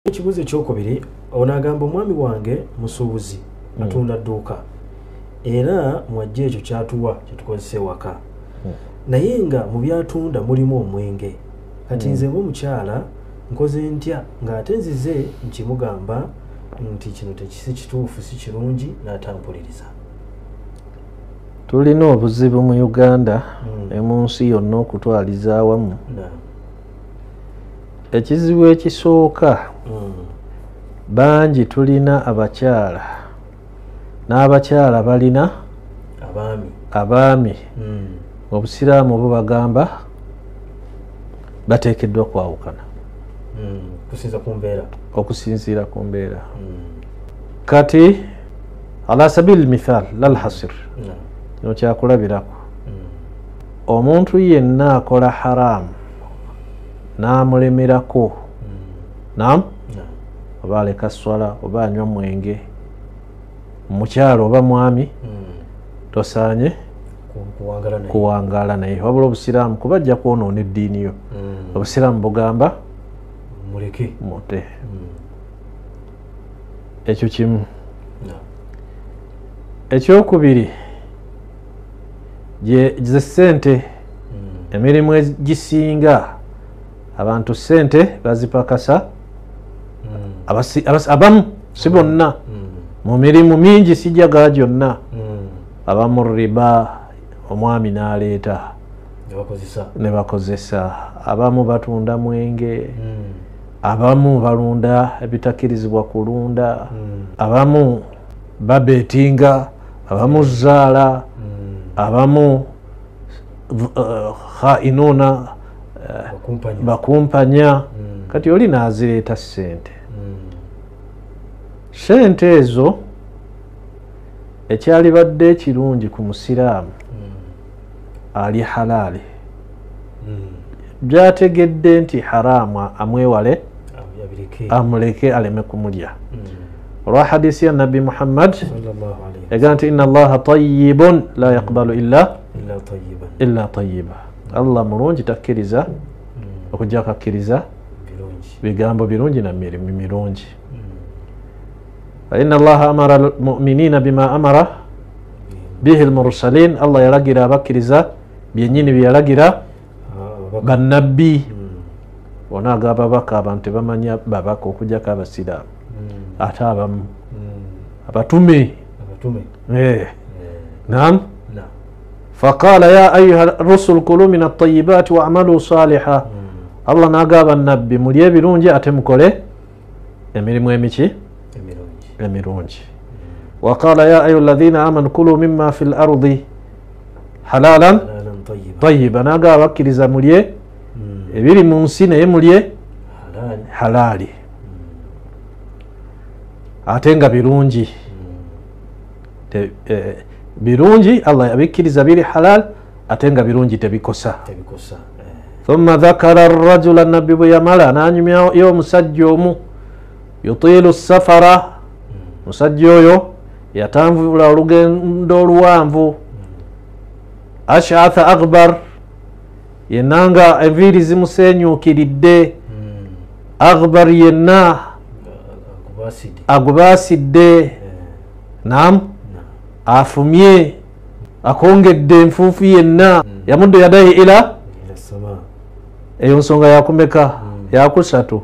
Ekibuzo ekyokubiri onagamba omwami wange musuubuzi atunda dduuka era mwajja ekyo kyatuwa kyetukozesa ewaka naye nga mu byatunda mulimu omwenge kati nze ng'omukyala nkoze ntya ng'ate nzize nkimugamba nti kino tekisi kituufu si kirungi n'atampuliriza. Tulina obuzibu mu Uganda mu nsi yonna okutwaliza awamu. Ekizibu ekisooka bangi tulina abakyala n'abakyala balina abaami obusiraamu bubagamba bateekeddwa kwawukana okusinziira ku mbeera. Kati ala sabili mithal lal hasir kino kyakulabirako omuntu yenna akola haramu n'amulemerako oba aleka swala oba anywa mwenge mukyalo oba mwami tosaanye kuwangaala naye wabula obusiraamu kuba ajja kwonoona eddiini yo. Obusiraamu bugamba mute ekyo kimu. Ekyokubiri ze ssente emirimu egisinga abantu ssente bazipakasa abamu si bonna mu mirimu mingi sijaga gyonna abamu riba omwami n'aleeta ne bakozesa abamu batunda mwenge abamu balunda ebitakirizibwa kulunda abamu babetinga abamu zaala abamu khainuna bakumpanya kati oli n'azireeta ssente. Ssente ezo ekyalibadde ekirungi ku musiraamu ali halaali byategedde nti haraamu amwewale amuleke aleme kumulya. Olwa hadisi ya Nabi Muhammad egaa nti inna Allaha tayyibun la yaqbalu illa tayyiba. Allah mulungi takkiriza okujja akakkiriza bigambo birungi na mirimu mirungi. Inna Allaha amara almu'minina bima amara bihi almursalin. Allah yalagira abakkiriza byennyini bye yalagira bannabbi bona ag'ababaka abantu tebamanya babaka okujjako abasiraamu ate abamu abatume naam faqala ya ayuha rusul kulu min at-tayyibati wa'malu salihan. Allah n'agamba nabbi mulye ebirungi ate mukole emirimu emiki emirungi. Waqala ya ayuha alladhina amanu kulu mimma fil ardi halalan tayyiban. N'agamba abakkiriza mulye ebiri mu nsi naye mulye halaali ate nga birungi. Birungi Allah yabikkiriza biri halal ate nga birungi tebikosa. Thumma dhakara ar-rajula, nabbi bwe yamala n'anyumyayo omusajja omu yutiilu safara. Musajja oyo yatanvula olugendo oluwanvu ash'atha aghbar yenna nga enviiri zimusenyuukiridde. Aghbar yenna agubaasidde naam afumye akongedde enfuufu yenna. Yamuddu yadayhi ila eyo nsonga yakumeka yakusatu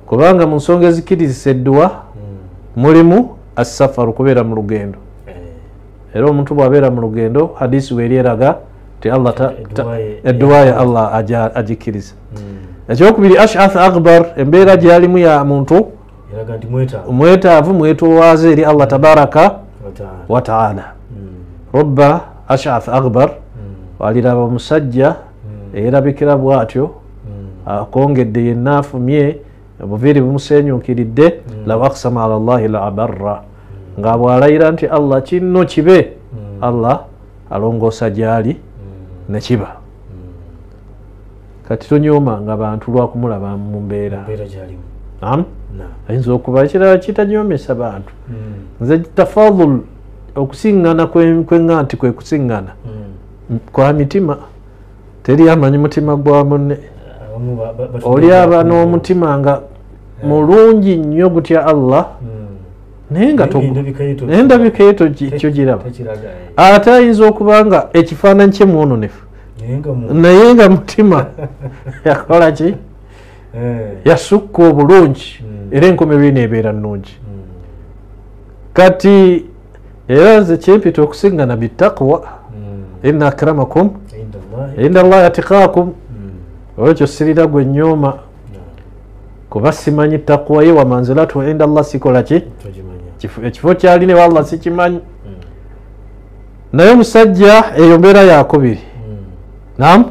kubanga mu nsonga ezikirizisa edduwa mulimu asafaru kubeera mu lugendo. Era omuntu bw'abeera mu lugendo hadisi weeri eraga ti Allah edduwa ya Allah agikiriza. Ekyokubiri ash'ath aghbar embeera gyalimu ya muntu mwetaavu mwetowaaza eri Allah tabaraka wa ta'ala. Rubba ash'ath aghbar waliraba omusajja erabikira bw'atyo akongedde yenna afumye obuviiri bumusenyuukiridde law aqsama ala Allahi la abarra nga bw'alayira nti Allah kinno kibe Allah alongoosa gyali ne kiba. Kati tonyooma nga bantu lwakumulaba mu mbeera ayinza okuba ekirala kitanyoomesa bantu. Nze tafadul okusiŋŋana kwenga nti kwe kusiŋŋana kwa mitima teri amanyi mutima gwa munne. oli aba n'omutima nga mulungi nnyo gutya Allah naye nga endabika ye togiraba ate ayinza okuba nga ekifaananyi kye mwononefu naye nga mutima yakola ki yasukka obulungi era enkomerero neebeera nnungi kati era nze kyempita okusiŋŋana bitaqwa inna akramakum inda allahi atqaakum olwekyo sirira gwe nyooma kuba simanyi taqwa ye wa manzilatu inda allah sikola ki ekifo kyali ne wallah sikimanyi naye omusajja eyo mbeera yakubiri nam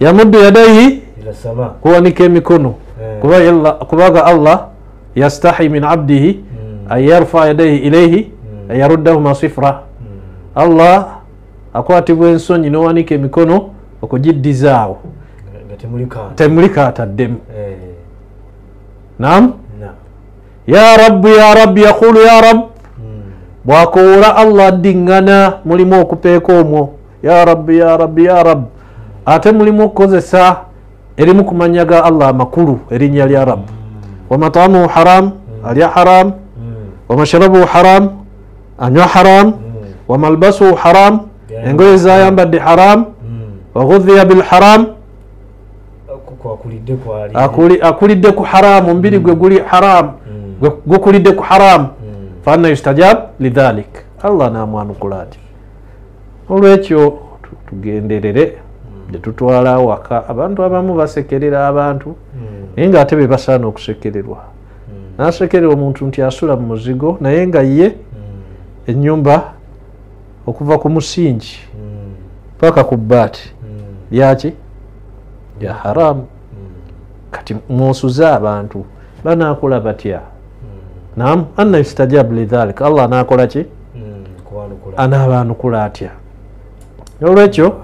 yamuddu yadaihi kuwanika emikono kubaga allah yastahi min abdihi an yarfa yadaihi ilaihi an yaruddahuma sifra allah akwatibwa ensonyi nowanika emikono okugiddizaawo temulika ataddemu nam ya rabbi yaqulu ya rabb bwakowoola allah addiŋŋana mulimu okupeeka omwo ya rabbi ate mulimu okukozesa erimu kumanyaga allah amakulu erinnya lya rabb wamatamuhu haram alya haram wamashrabuhu haram anywa haram wamalbasuhu haram engoye zayambadde haram waghudhiya bilharam akulidde ku haramu omubiri gwe guli haram gukulidde ku haram fanna yustajab lidhalik allah namwanukula ati olwekyo tugenderere tetutwala waka abantu abamu basekerera abantu naye nga ate bebasaana okusekererwa nasekerera omuntu nti asula mu muzigo naye nga ye ennyumba okuva ku musingi paka ku bbaati lyaki ya haramu kati mwosuze abantu banakola batya nam anna yustajab lidhalik allah anakola ki anabanukula atya olwekyo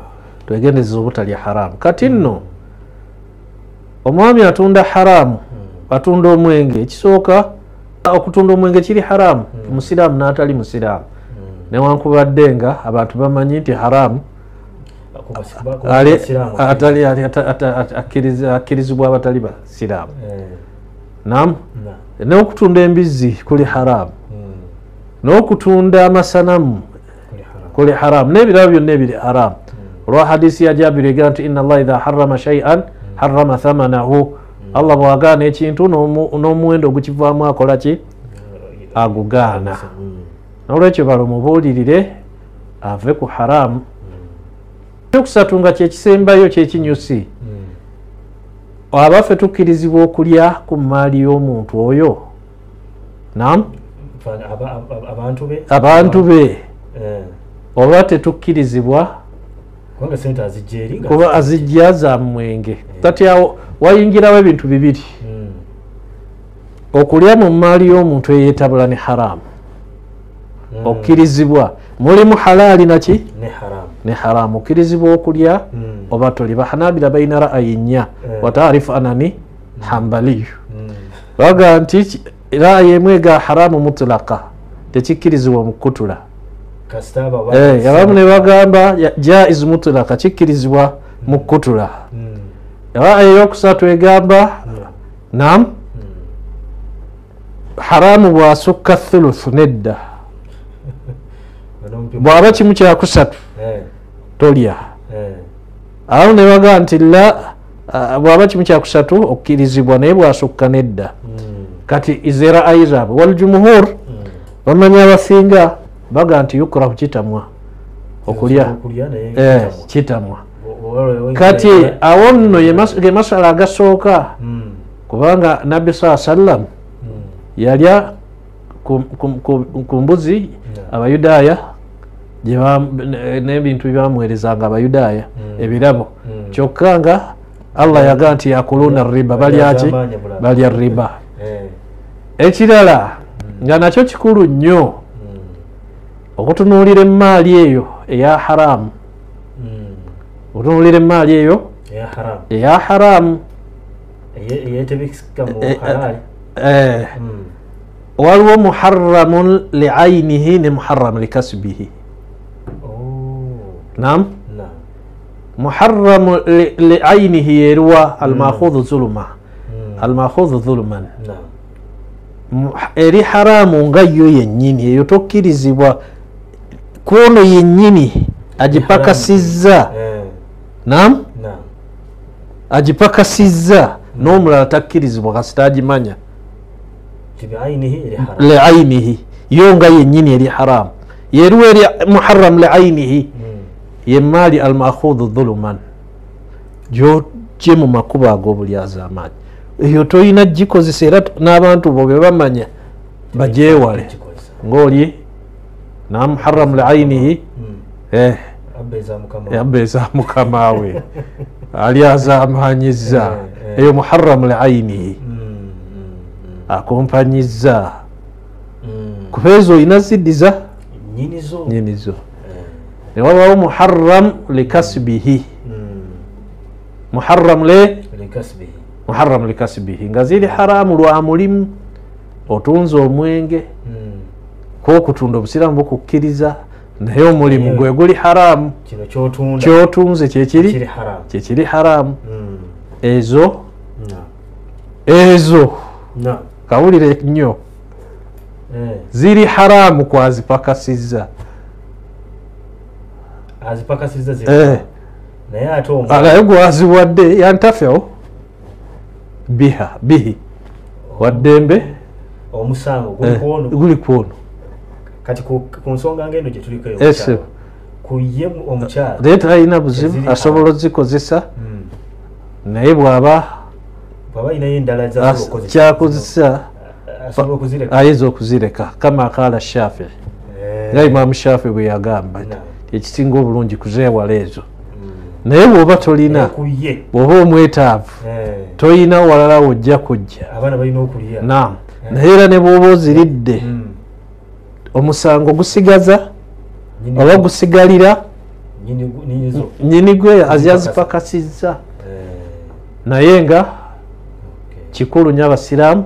twegendezeza obutalya haramu kati nno omwami atunda haramu atunda omwenge ekisooka okutunda omwenge kiri haramu musiraamu n'atali musiraamu newankubadde nga abantu bamanyi nti haramu akkirizibwa abatali basiraamu nam n'okutunda embizzi kuli haramu n'okutunda amasanamu kuli haramu n'ebirabo byonna ebiri haramu olwa hadisi ya Jabiri egamba nti inna allah idha harrama shay'an harrama thamanahu allah bwagaana ekintu n'omuwendo ogukivaamu akola ki agugaana n'olwekyo balomubuulirire ave ku haramu ekyokusatu nga kyekisembayo kyekinyusi abaffe tukkirizibwa okulya ku maali y'omuntu oyo nam abantu be oba tetukkirizibwa kuba azijja za mwenge kati awo wayingirawo ebintu bibiri okulya mu maali y'omuntu eyeetabula ne haramu okkirizibwa mulimu halaali naki ne haramu okkirizibwa okulya oba toliba hanabira balina ra'ayi nnya wataarifu anani hambaliyu baga nti ra'ayi emu ega haramu mutlaka tekikkirizibwa mu kutula abamu ne bagamba jaiz mutlaka kikkirizibwa mu kutula ra'ayi eyokusatu egamba nam haramu bwasukka thuluth nedda bwaba kimu kyakusatu tolya awo ne baga nti bwaba kimu kyakusatu okkirizibwa naye bwasukka nedda kati izera ayizaabwe waljumuhur bamanyi abasinga baga nti yukrahu kitamwa okulya kitamwa kati awo nno ge masala agasooka kubanga nabbi saa sallam yalya ku mbuzi abayudaaya n'ebintu byebamwerezanga abayudaaya ebirabo kyokka nga allah yaga nti yakuluna riba balyaki balya riba ekirala nga nakyo kikulu nnyo okutunuulira emaali eyo eya haramu okutunuulira emaali eyo eya haramu waliwo muharramun liainihi ne muharram likasbihi nam muharramu liainihi yeruwa almakhudhu zuluma almakhudhu dhulman نعم eri haramu nga yo yennyini eyo tokkirizibwa kwono yennyini agipakasizza nam نعم agipakasizza n'omulala takkirizibwa kasita agimanya بعينه لحرام liainihi yo nga yennyini eri haramu yeriwo eri muharram liainihi yemaali almakhudhu dhuluman gyojje mu makubo ag'obulyaza amaanyi eyo toyina gikozesa era n'abantu bo be bamanya bagyewale ng'oli na muharram liainihi abbeeza mukama we ali azamanyizza eyo muharram liainihi akompanyizza kuba ezo olina ziddiza nyinizo newabawo muharram likasbihi muharram likasbihi nga ziri haramu lwa mulimu otunze omwenge kwokutunda obusiraamu bukukkiriza naye omulimu gwe guli haramu kyotunze kyekiri haramu ezo kawulire nnyo ziri haramu kwazipakasizza naye gwaziwadde yantafewo bihi waddembe omusango guli kwono kati ku nsonga ngendo gye tuliko eyo kuye omukyala naye talina buzibu asobola ozikozesa naye bw'aba inayo endala kyakozesa ayinza okuzireka kama kala Shafii nga Imaamu Shafii bwe yagamba ekisinga obulungi kuzeewala ezo naye bw'oba tolina bw'oba omwetaavu toyina walala wojja kujja naam naye era ne bw'oba oziridde omusango gusigaza oba gusigalira nyini gwe yazipakasizza naye nga kikulu nnyo abasiraamu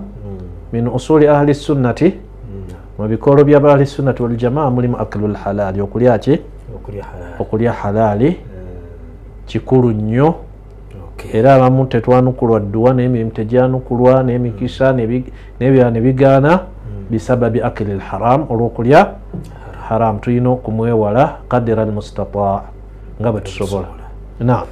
min usuli ahli sunnati mu bikolo bya ahli sunnati wal jamaa mulimu aklul halali okulya halali kikulu nnyo era abamu tetwanukulwa dduwa n'emirimu tegyanukulwa n'emikisa n'ebirala ne bigaana bisababi akli lharam olw'okulya haram tulina okumwewala kadira almustataa nga bwe tusobola naam